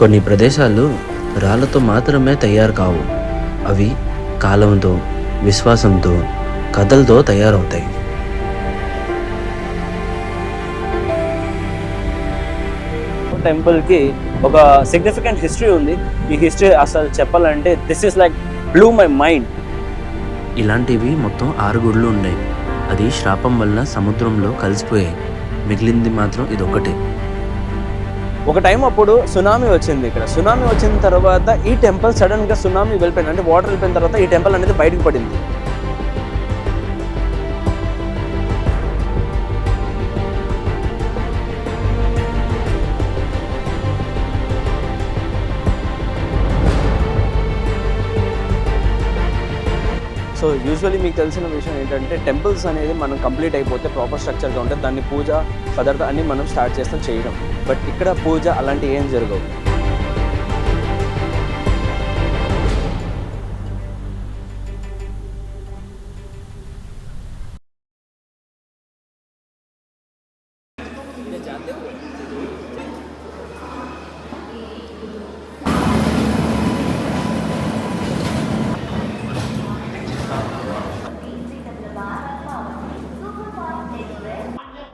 కొన్ని ప్రదేశాలు రాళ్లతో మాత్రమే తయారు కావు, అవి కాలంతో, విశ్వాసంతో, కథలతో తయారవుతాయి. టెంపుల్కి ఒక సిగ్నిఫికెంట్ హిస్టరీ ఉంది. ఈ హిస్టరీ అసలు చెప్పాలంటే this is like blue my mind. ఇలాంటివి మొత్తం 6 గుళ్ళు ఉన్నాయి. అది శాపం వల్ల సముద్రంలో కలిసిపోయాయి, మిగిలింది మాత్రం ఇదొక్కటే. ఒక టైం అప్పుడు సునామీ వచ్చింది. ఇక్కడ సునామీ వచ్చిన తర్వాత ఈ టెంపుల్ సడన్గా సునామీ వెళ్ళిపోయింది, అంటే వాటర్ వెళ్ళిపోయిన తర్వాత ఈ టెంపుల్ అనేది బయటకు పడింది. సో యూజువల్లీ మీకు తెలిసిన విషయం ఏంటంటే టెంపుల్స్ అనేది మనం కంప్లీట్ అయిపోతే ప్రాపర్ స్ట్రక్చర్గా ఉంటే దాన్ని పూజ పదార్థం అన్నీ మనం స్టార్ట్ చేస్తాం చేయడం. బట్ ఇక్కడ పూజ అలాంటివి ఏం జరగవు.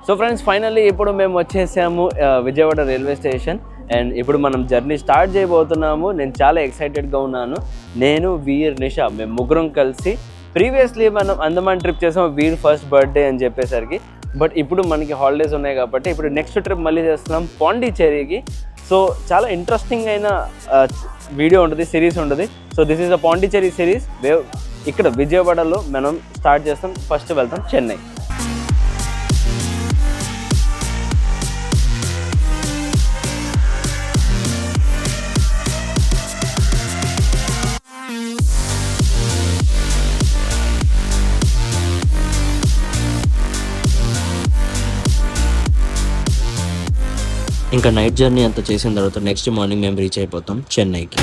సో ఫ్రెండ్స్, ఫైనల్లీ ఇప్పుడు మేము వచ్చేసాము విజయవాడ రైల్వే స్టేషన్. అండ్ ఇప్పుడు మనం జర్నీ స్టార్ట్ చేయబోతున్నాము. నేను చాలా ఎక్సైటెడ్గా ఉన్నాను. నేను, వీర్, నిషా మేము ముగ్గురం కలిసి ప్రీవియస్లీ మనం అండమాన్ ట్రిప్ చేసాము, వీర్ ఫస్ట్ బర్త్డే అని చెప్పేసరికి. బట్ ఇప్పుడు మనకి హాలిడేస్ ఉన్నాయి కాబట్టి ఇప్పుడు నెక్స్ట్ ట్రిప్ మళ్ళీ చేస్తున్నాం పాండిచ్చేరికి. సో చాలా ఇంట్రెస్టింగ్ అయిన వీడియో ఉంటుంది, సిరీస్ ఉంటుంది. So this is a Pondicherry series. ఇక్కడ విజయవాడలో మనం స్టార్ట్ చేస్తాం. ఫస్ట్ వెళ్తాం చెన్నై. ఇంకా నైట్ జర్నీ అంతా చేసిన తర్వాత నెక్స్ట్ మార్నింగ్ మేము రీచ్ అయిపోతాం చెన్నైకి.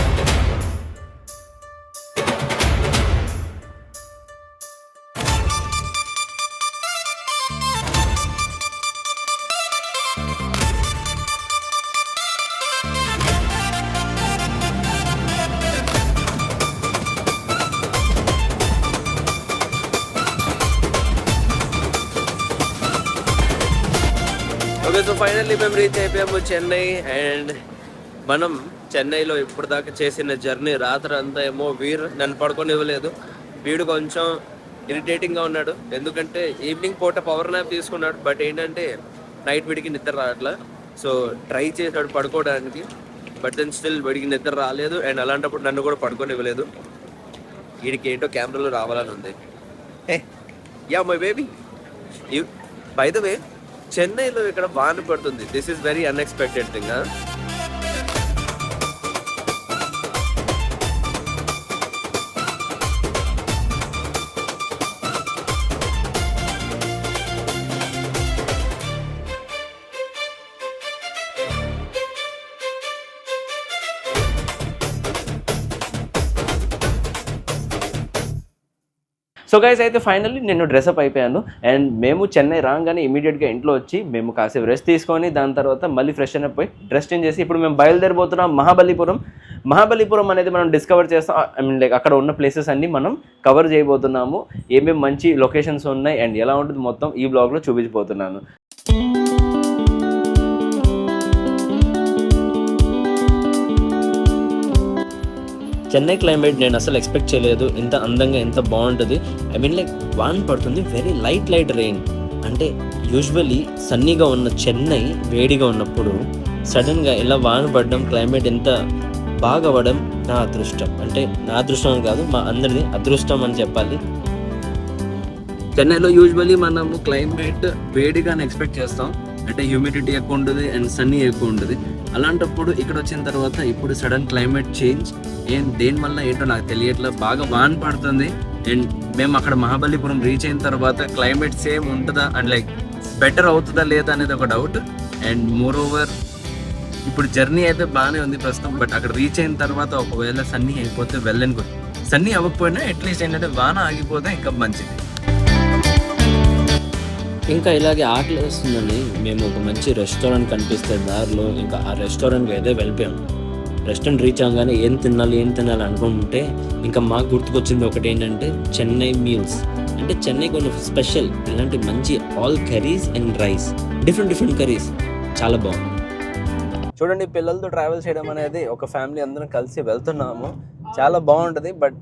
ఓకే, సో ఫైనల్లీ మేము రీచ్ అయిపోయాము చెన్నై. అండ్ మనం చెన్నైలో ఇప్పుడు దాకా చేసిన జర్నీ రాత్రి అంతా ఏమో వీర్ నన్ను పడుకొని ఇవ్వలేదు. వీడు కొంచెం ఇరిటేటింగ్గా ఉన్నాడు, ఎందుకంటే ఈవినింగ్ పూట పవర్ న్యాప్ తీసుకున్నాడు. బట్ ఏంటంటే నైట్ వీడికి నిద్ర రావట్లే. సో ట్రై చేశాడు పడుకోవడానికి, బట్ దెన్ స్టిల్ వీడికి నిద్ర రాలేదు. అండ్ అలాంటప్పుడు నన్ను కూడా పడుకొని ఇవ్వలేదు. వీడికి ఏంటో కెమెరాలో రావాలని ఉంది. Yeah my baby, by the way చెన్నైలో ఇక్కడ వాన పడుతుంది. This is very unexpected thing. So guys, అయితే ఫైనల్లీ నేను డ్రెస్అప్ అయిపోయాను. అండ్ మేము చెన్నై రాగానే ఇమీడియట్గా ఇంట్లో వచ్చి మేము కాసేపు రెస్ట్ తీసుకొని దాని తర్వాత మళ్ళీ ఫ్రెష్ అయిన పోయి డ్రెస్ చేంజ్ చేసి ఇప్పుడు మేము బయలుదేరిపోతున్నాం మహాబలిపురం. మహాబలిపురం అనేది మనం డిస్కవర్ చేస్తాం. ఐ మీన్ లైక్ అక్కడ ఉన్న ప్లేసెస్ అన్నీ మనం కవర్ చేయబోతున్నాము. ఏమేమి మంచి లొకేషన్స్ ఉన్నాయి అండ్ ఎలా ఉంటుంది మొత్తం ఈ బ్లాగ్లో చూపించబోతున్నాను. చెన్నై క్లైమేట్ నేను అసలు ఎక్స్పెక్ట్ చేయలేదు, ఇంత అందంగా ఎంత బాగుంటుంది. ఐ మీన్ లైక్ వాన్ పడుతుంది, వెరీ లైట్ రెయిన్. అంటే యూజువల్లీ సన్నీగా ఉన్న చెన్నై వేడిగా ఉన్నప్పుడు సడన్గా ఇలా వాన పడడం, క్లైమేట్ ఎంత బాగా అవ్వడం నా అదృష్టం. అంటే నా అదృష్టం అని కాదు, మా అందరిది అదృష్టం అని చెప్పాలి. చెన్నైలో యూజువల్లీ మనము క్లైమేట్ వేడిగానే ఎక్స్పెక్ట్ చేస్తాం, అంటే హ్యూమిడిటీ ఎక్కువ ఉంటుంది అండ్ సన్నీ ఎక్కువ ఉంటుంది. అలాంటప్పుడు ఇక్కడ వచ్చిన తర్వాత ఇప్పుడు సడన్ క్లైమేట్ చేంజ్ దేనివల్ల ఏంటో నాకు తెలియట్లే, బాగా వాన పడుతుంది. అండ్ మేము అక్కడ మహాబలిపురం రీచ్ అయిన తర్వాత క్లైమేట్ సేమ్ ఉంటుందా అండ్ లైక్ బెటర్ అవుతుందా లేదా అనేది ఒక డౌట్. అండ్ మోర్ ఓవర్ ఇప్పుడు జర్నీ అయితే బాగానే ఉంది ప్రస్తుతం, బట్ అక్కడ రీచ్ అయిన తర్వాత ఒకవేళ సన్నీ అయిపోతే వెళ్ళను. సన్నీ అవ్వకపోయినా అట్లీస్ట్ ఏంటంటే వాన ఆగిపోతే ఇంకా మంచిది. ఇంకా ఇలాగే ఆకలి వేస్తుందని మేము ఒక మంచి రెస్టారెంట్ కనిపిస్తే దారిలో ఇంకా ఆ రెస్టారెంట్కి అయితే వెళ్ళిపోయాము. రెస్టారెంట్ రీచ్ అవ్వగానే ఏం తినాలి అనుకుంటే ఇంకా మాకు గుర్తుకొచ్చింది ఒకటి ఏంటంటే చెన్నై మీల్స్. అంటే చెన్నై కొన్ని స్పెషల్ ఇలాంటి మంచి all curries and rice, different curries, చాలా బాగుంది. చూడండి, పిల్లలతో ట్రావెల్ చేయడం అనేది ఒక ఫ్యామిలీ అందరం కలిసి వెళ్తున్నాము, చాలా బాగుంటుంది. బట్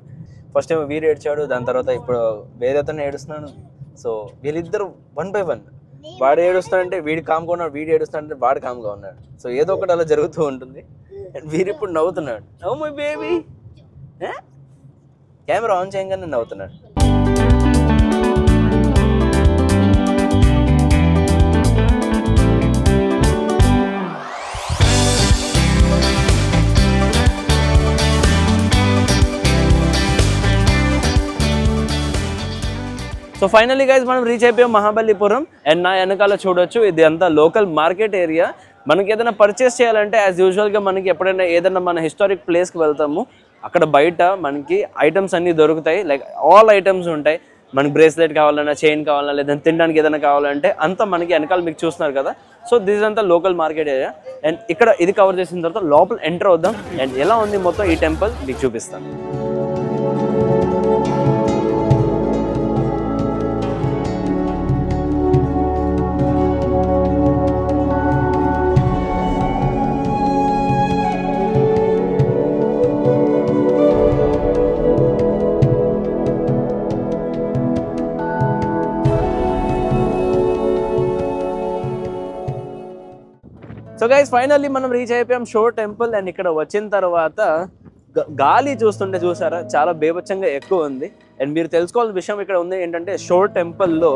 ఫస్ట్ ఏమో వీరు ఏడ్చాడు, దాని తర్వాత ఇప్పుడు వేరే అతను ఏడుస్తున్నాను. సో వీళ్ళిద్దరు 1 by 1, వాడు ఏడుస్తాడంటే వీడు కామ్గా ఉన్నాడు, వీడు ఏడుస్తాడంటే వాడు కామ్గా ఉన్నాడు. సో ఏదో ఒకటి అలా జరుగుతూ ఉంటుంది. అండ్ వీరు ఇప్పుడు నవ్వుతున్నాడు, నవ్వు మై బేబీ, కెమెరా ఆన్ చేయగానే నవ్వుతున్నాడు. సో ఫైనల్లీ గైస్ మనం రీచ్ అయిపోయాం మహాబలిపురం. అండ్ నా వెనకాల చూడొచ్చు, ఇది అంతా లోకల్ మార్కెట్ ఏరియా. మనకి ఏదైనా పర్చేస్ చేయాలంటే యాజ్ యూజువల్గా మనకి ఎప్పుడైనా ఏదైనా మన హిస్టారిక్ ప్లేస్కి వెళ్తాము, అక్కడ బయట మనకి ఐటమ్స్ అన్నీ దొరుకుతాయి. లైక్ ఆల్ ఐటమ్స్ ఉంటాయి. మనకి బ్రేస్లెట్ కావాలన్నా, చైన్ కావాలన్నా, లేదంటే తినడానికి ఏదైనా కావాలంటే అంతా మనకి వెనకాల మీకు చూస్తున్నారు కదా. సో దిస్ అంతా లోకల్ మార్కెట్ ఏరియా. అండ్ ఇక్కడ ఇది కవర్ చేసిన తర్వాత లోపల ఎంటర్ అవుదాం. అండ్ ఎలా ఉంది మొత్తం ఈ టెంపుల్ మీకు చూపిస్తాను. సో గైస్ ఫైనల్లీ మనం రీచ్ అయిపోయాం షోర్ టెంపుల్. అండ్ ఇక్కడ వచ్చిన తర్వాత గాలి చూస్తుంటే చూసారా, చాలా బేభత్సంగా ఎక్కువ ఉంది. అండ్ మీరు తెలుసుకోవాల్సిన విషయం ఇక్కడ ఉంది ఏంటంటే, షోర్ టెంపుల్లో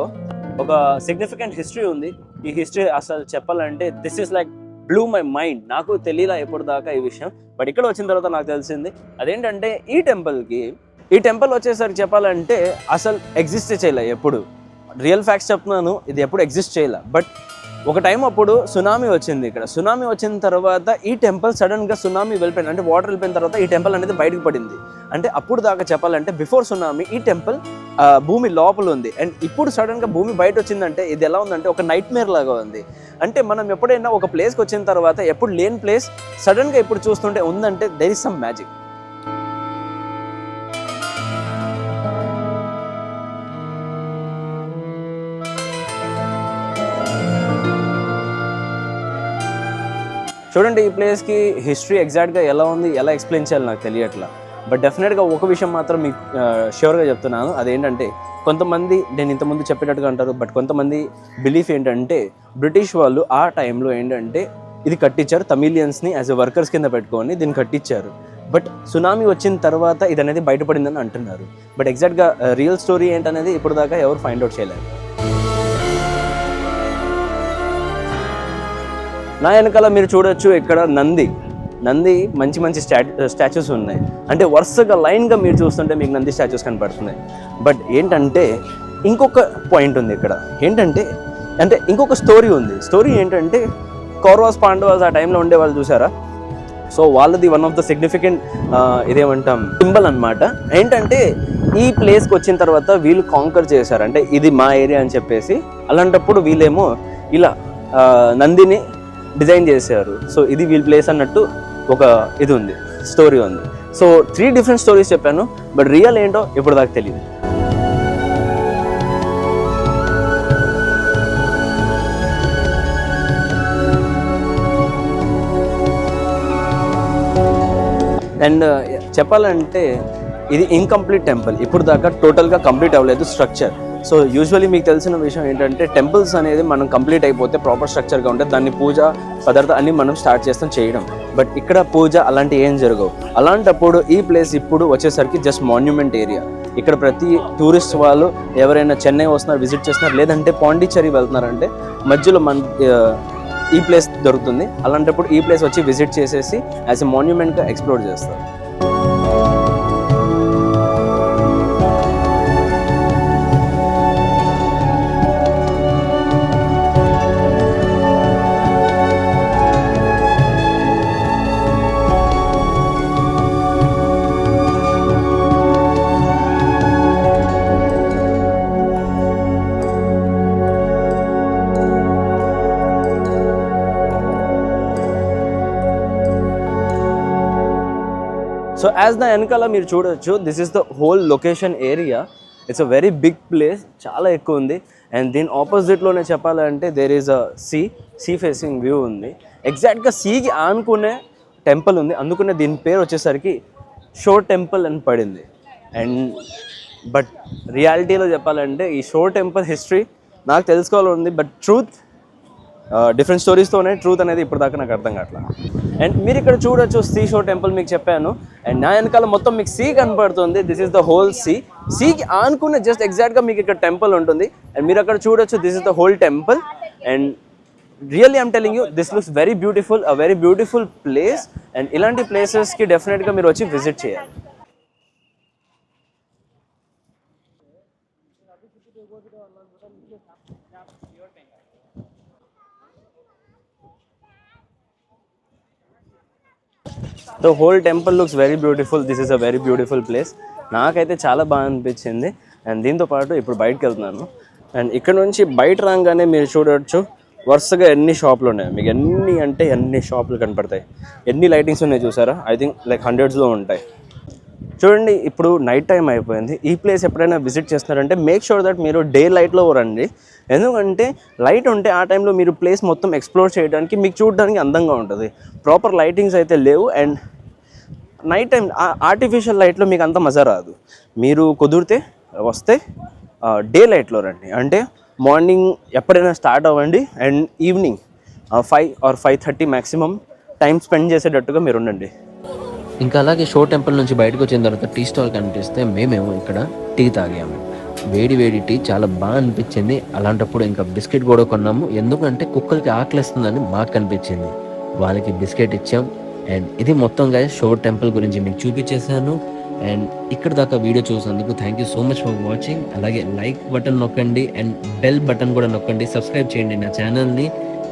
ఒక సిగ్నిఫికెంట్ హిస్టరీ ఉంది. ఈ హిస్టరీ అసలు చెప్పాలంటే this is like blue my mind. నాకు తెలియలా ఎప్పుడు దాకా ఈ విషయం, బట్ ఇక్కడ వచ్చిన తర్వాత నాకు తెలిసింది. అదేంటంటే ఈ టెంపుల్ వచ్చేసరికి చెప్పాలంటే అసలు ఎగ్జిస్ట్ చేయలే ఎప్పుడు. రియల్ ఫ్యాక్ట్స్ చెప్తున్నాను, ఇది ఎప్పుడు ఎగ్జిస్ట్ చేయలే. బట్ ఒక టైం అప్పుడు సునామీ వచ్చింది. ఇక్కడ సునామీ వచ్చిన తర్వాత ఈ టెంపుల్ సడన్గా సునామీ వెళ్ళిపోయింది, అంటే వాటర్ వెళ్ళిపోయిన తర్వాత ఈ టెంపుల్ అనేది బయటకు పడింది. అంటే అప్పుడు దాకా చెప్పాలంటే బిఫోర్ సునామీ ఈ టెంపుల్ భూమి లోపల ఉంది. అండ్ ఇప్పుడు సడన్గా భూమి బయట వచ్చిందంటే ఇది ఎలా ఉందంటే ఒక నైట్ మేర్ లాగా ఉంది. అంటే మనం ఎప్పుడైనా ఒక ప్లేస్కి వచ్చిన తర్వాత ఎప్పుడు లేని ప్లేస్ సడన్గా ఇప్పుడు చూస్తుంటే ఉందంటే దెర్ ఇస్ సమ్ మ్యాజిక్. చూడండి, ఈ ప్లేస్కి హిస్టరీ ఎగ్జాక్ట్గా ఎలా ఉంది, ఎలా ఎక్స్ప్లెయిన్ చేయాలి నాకు తెలియట్లా. బట్ డెఫినెట్గా ఒక విషయం మాత్రం మీకు ష్యూర్గా చెప్తున్నాను. అదేంటంటే కొంతమంది నేను ఇంతకుముందు చెప్పేటట్టుగా అంటారు, బట్ కొంతమంది బిలీఫ్ ఏంటంటే బ్రిటిష్ వాళ్ళు ఆ టైంలో ఏంటంటే ఇది కట్టించారు, తమిళియన్స్ని యాజ్ ఎ వర్కర్స్ కింద పెట్టుకొని దీన్ని కట్టించారు. బట్ సునామీ వచ్చిన తర్వాత ఇది అనేది బయటపడిందని అంటున్నారు. బట్ ఎగ్జాక్ట్గా రియల్ స్టోరీ ఏంటనేది ఇప్పుడు దాకా ఎవరు ఫైండ్ అవుట్ చేయలేరు. నా వెనకాల మీరు చూడొచ్చు, ఇక్కడ నంది మంచి స్టాచ్యూస్ ఉన్నాయి. అంటే వరుసగా లైన్గా మీరు చూస్తుంటే మీకు నంది స్టాచ్యూస్ కనపడుతున్నాయి. బట్ ఏంటంటే ఇంకొక పాయింట్ ఉంది ఇక్కడ. ఏంటంటే ఇంకొక స్టోరీ ఉంది. స్టోరీ ఏంటంటే కౌరవాస్ పాండవాస్ ఆ టైంలో ఉండే వాళ్ళు చూసారా. సో వాళ్ళది వన్ ఆఫ్ ద సిగ్నిఫికెంట్ ఇదేమంటాం సింబల్ అనమాట. ఏంటంటే ఈ ప్లేస్కి వచ్చిన తర్వాత వీళ్ళు కాంకర్ చేశారు, అంటే ఇది మా ఏరియా అని చెప్పేసి. అలాంటప్పుడు వీళ్ళేమో ఇలా నందిని డిజైన్ చేశారు. సో ఇది వీల్ ప్లేస్ అన్నట్టు ఒక ఇది ఉంది, స్టోరీ ఉంది. సో 3 డిఫరెంట్ స్టోరీస్ చెప్పాను, బట్ రియల్ ఏంటో ఇప్పుడు దాకా తెలియదు. అండ్ చెప్పాలంటే ఇది ఇన్కంప్లీట్ టెంపుల్, ఇప్పుడు దాకా టోటల్గా కంప్లీట్ అవ్వలేదు స్ట్రక్చర్. సో యూజువల్లీ మీకు తెలిసిన విషయం ఏంటంటే టెంపుల్స్ అనేది మనం కంప్లీట్ అయిపోతే ప్రాపర్ స్ట్రక్చర్గా ఉంటే దాన్ని పూజ పదార్థాలు అన్నీ మనం స్టార్ట్ చేస్తాం చేయడం. బట్ ఇక్కడ పూజ అలాంటి ఏం జరగవు. అలాంటప్పుడు ఈ ప్లేస్ ఇప్పుడు వచ్చేసరికి జస్ట్ మాన్యుమెంట్ ఏరియా. ఇక్కడ ప్రతి టూరిస్ట్ వాళ్ళు ఎవరైనా చెన్నై వస్తున్నారు, విజిట్ చేస్తున్నారు, లేదంటే పాండిచ్చేరి వెళ్తున్నారంటే మధ్యలో ఈ ప్లేస్ దొరుకుతుంది. అలాంటప్పుడు ఈ ప్లేస్ వచ్చి విజిట్ చేసేసి యాజ్ ఎ మాన్యుమెంట్గా ఎక్స్ప్లోర్ చేస్తారు. సో యాజ్ ద వెనకాల మీరు చూడొచ్చు, this is the whole location area. It's a very big place, చాలా ఎక్కువ ఉంది. అండ్ దీని ఆపోజిట్లోనే చెప్పాలంటే there is a sea facing view ఉంది. ఎగ్జాక్ట్గా సీకి ఆనుకునే టెంపుల్ ఉంది, అందుకనే దీని పేరు వచ్చేసరికి షోర్ టెంపుల్ అని పడింది. అండ్ బట్ రియాలిటీలో చెప్పాలంటే ఈ షోర్ టెంపుల్ హిస్టరీ నాకు తెలుసుకోవాలని ఉంది, బట్ ట్రూత్ డిఫరెంట్ స్టోరీస్తోనే ట్రూత్ అనేది ఇప్పుడు దాకా నాకు అర్థం కావట్లా. అండ్ మీరు ఇక్కడ చూడొచ్చు సీ షోర్ టెంపుల్ మీకు చెప్పాను. అండ్ నా వెనకాల మొత్తం మీకు సీ కనపడుతుంది. దిస్ ఈస్ ద హోల్ సీకి ఆనుకున్న జస్ట్ ఎగ్జాక్ట్గా మీకు ఇక్కడ టెంపుల్ ఉంటుంది. అండ్ మీరు అక్కడ చూడొచ్చు, this is the whole temple. And really I'm telling you, this looks very beautiful, a very beautiful place. And ఇలాంటి ప్లేసెస్కి డెఫినెట్గా మీరు వచ్చి విజిట్ చేయాలి. The whole temple looks very beautiful. This is a very beautiful place. నాకైతే చాలా బాగా అనిపించింది. అండ్ దీంతో పాటు ఇప్పుడు బయటకు వెళ్తున్నాను. అండ్ ఇక్కడ నుంచి బయట రాగానే మీరు చూడవచ్చు వరుసగా ఎన్ని షాపులు ఉన్నాయి. మీకు ఎన్ని షాపులు కనపడతాయి, ఎన్ని లైటింగ్స్ ఉన్నాయి చూసారా? ఐ థింక్ లైక్ హండ్రెడ్స్లో ఉంటాయి. చూడండి, ఇప్పుడు నైట్ టైం అయిపోయింది. ఈ ప్లేస్ ఎప్పుడైనా విజిట్ చేస్తున్నారంటే మేక్ షూర్ దట్ మీరు డే లైట్లో రండి. ఎందుకంటే లైట్ ఉంటే ఆ టైంలో మీరు ప్లేస్ మొత్తం ఎక్స్ప్లోర్ చేయడానికి, మీకు చూడడానికి అందంగా ఉంటుంది. ప్రాపర్ లైటింగ్స్ అయితే లేవు. అండ్ నైట్ టైం ఆర్టిఫిషియల్ లైట్లో మీకు అంత మజా రాదు. మీరు కుదిరితే వస్తే డే లైట్లో రండి. అంటే మార్నింగ్ ఎప్పుడైనా స్టార్ట్ అవ్వండి and evening 5 or 5:30 maximum time spend చేసేటట్టుగా మీరు ఉండండి. ఇంకా అలాగే షో టెంపుల్ నుంచి బయటకు వచ్చిన తర్వాత టీ స్టాల్ కనిపిస్తే మేమేమో ఇక్కడ టీ తాగాము. వేడి టీ చాలా బాగా అనిపించింది. అలాంటప్పుడు ఇంకా బిస్కెట్ కూడా కొన్నాము, ఎందుకంటే కుక్కలకి ఆకలిస్తుందని మాకు కనిపించింది. వాళ్ళకి బిస్కెట్ ఇచ్చాం. అండ్ ఇది మొత్తంగా షో టెంపుల్ గురించి మీకు చూపించేశాను. అండ్ ఇక్కడ దాకా వీడియో చూసినందుకు thank you so much for watching. అలాగే లైక్ బటన్ నొక్కండి అండ్ బెల్ బటన్ కూడా నొక్కండి. సబ్స్క్రైబ్ చేయండి నా ఛానల్ని.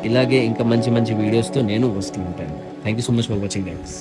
ఇలాగే ఇంకా మంచి వీడియోస్తో నేను వస్తూ ఉంటాను. Thank you so much for watching guys.